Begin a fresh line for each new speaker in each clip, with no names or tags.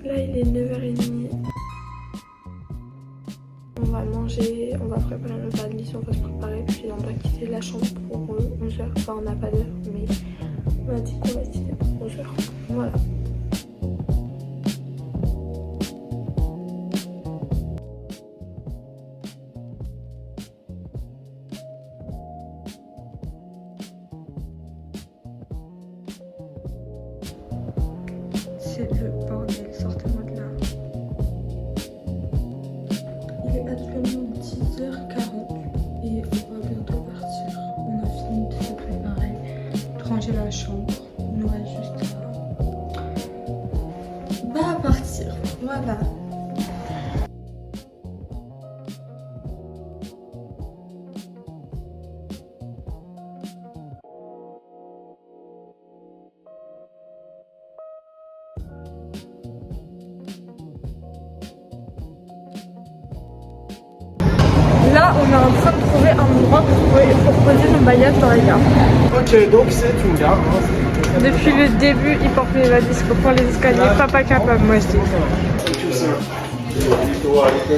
Là il est 9h30. On va manger, on va préparer le repas de lit, on va se préparer, puis on doit quitter la chambre pour 11h. Enfin on n'a pas d'heure, mais on a dit qu'on va quitter pour 11h. Voilà. C'est le bordel, sortez-moi de là. Il est actuellement 10h40 et on va bientôt partir. On a fini de se préparer, de ranger la chambre. Il nous reste juste à partir. Voilà. Là, on est en train de trouver un endroit pour poser nos bagages dans la gare.
Ok, donc c'est une gare.
Depuis le début, il porte les valises pour les escaliers. Pas capable, moi je dis.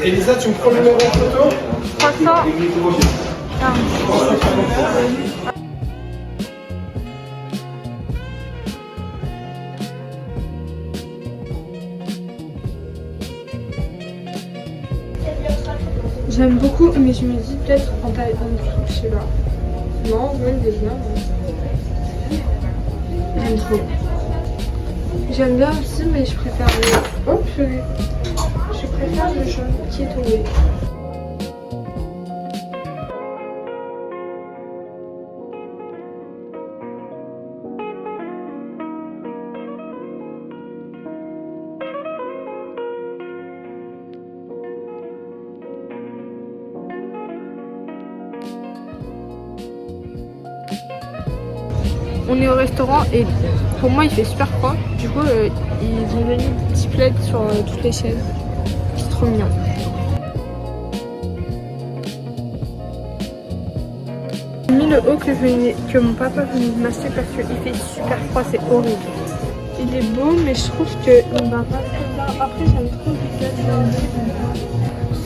Elisa, tu me prends le numéro en photo?
300. J'aime beaucoup, mais je me dis peut-être en taille en dessous, je sais pas. Non, même des bien. J'aime trop. J'aime bien aussi, mais je préfère le. Oh, je préfère le jaune qui est tombé. On est au restaurant et pour moi il fait super froid. Du coup ils ont mis des petits plaids sur toutes les chaises. C'est trop mignon. J'ai mis le haut que mon papa venait de m'acheter parce qu'il fait super froid, c'est horrible. Il est beau mais je trouve que on va pas très bien. Après j'aime trop le visuel.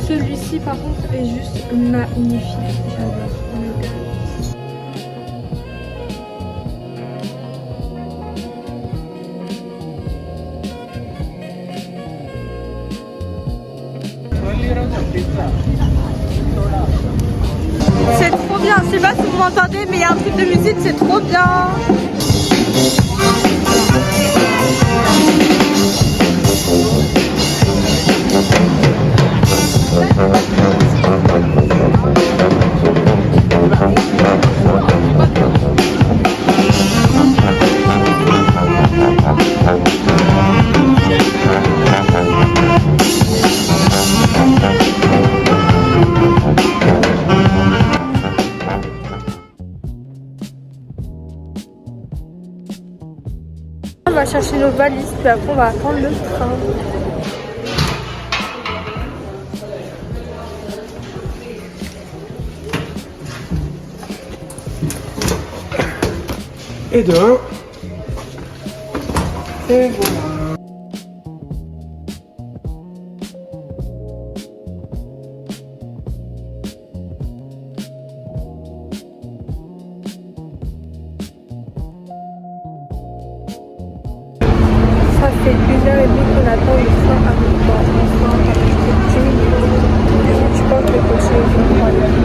Celui-ci par contre est juste magnifique. J'adore. C'est trop bien, je sais pas si vous m'entendez, mais il y a un truc de musique, c'est trop bien. On va chercher nos valises, puis après on va attendre le train.
Et deux. Et voilà.
Ça fait 1h30 qu'on attend le train à Montpellier. Enfin, ça fait 10 minutes. Je pense que le prochain est incroyable.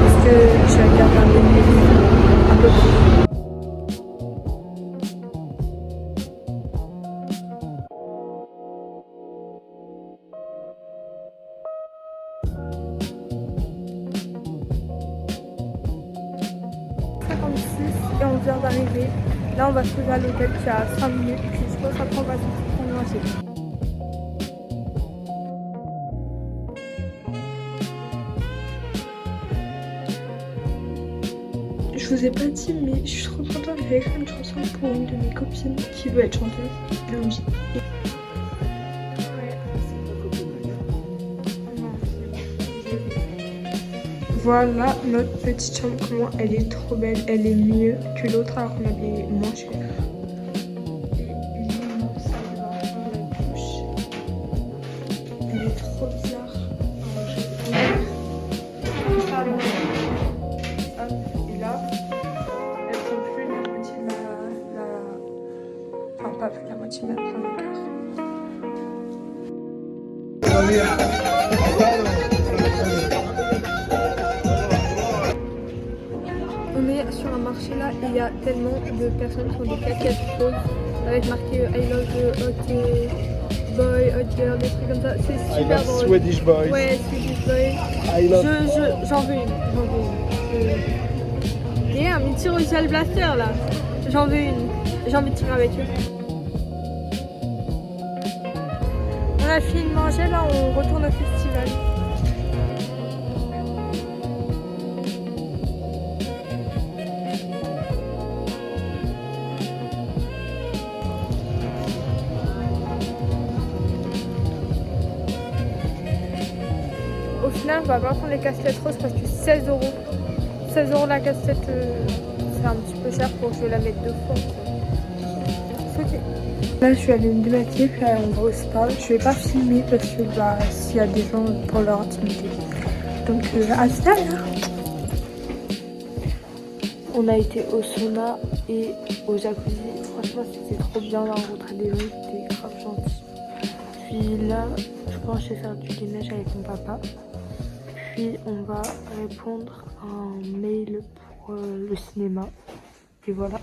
Parce que je regarde un peu plus. Et on vient d'arriver. Là on va se poser à l'hôtel qui est à 5 minutes. Puis je pense qu'après on va se prendre un café. Je vous ai pas dit mais je suis trop contente, j'ai écrit une chanson pour une de mes copines qui veut être chanteuse. Lundi. Voilà notre petite chambre, comment elle est trop belle, elle est mieux que l'autre alors qu'on avait moins cher. Et l'immense salle de bain, la douche. prendre le car. On est sur un marché là et il y a tellement de personnes qui ont des claquettes roses avec marqué I love hot boy, hot girl, des trucs comme ça. C'est super drôle.
Swedish boys.
Ouais, Swedish boy.
I love.
J'en veux une. Regarde, ils tirent au gel blaster là. J'en veux une. J'ai envie de tirer avec eux. On a fini de manger là, on retourne au festival. Au final, on va pas prendre les casquettes roses parce que 16 euros. 16 euros la cassette, c'est un petit peu cher pour que je la mette deux fois. C'est ok. Là, je suis allée me démaquiller, puis on va au spa. Je vais pas filmer parce que s'il y a des gens pour leur intimité. Donc, à tout à l'heure. On a été au sauna et au jacuzzi. Franchement, c'était trop bien. On a rencontré des gens qui étaient grave gentils. Puis là, je pense que je vais faire du gainage avec mon papa. Puis on va répondre à un mail pour le cinéma. Et voilà.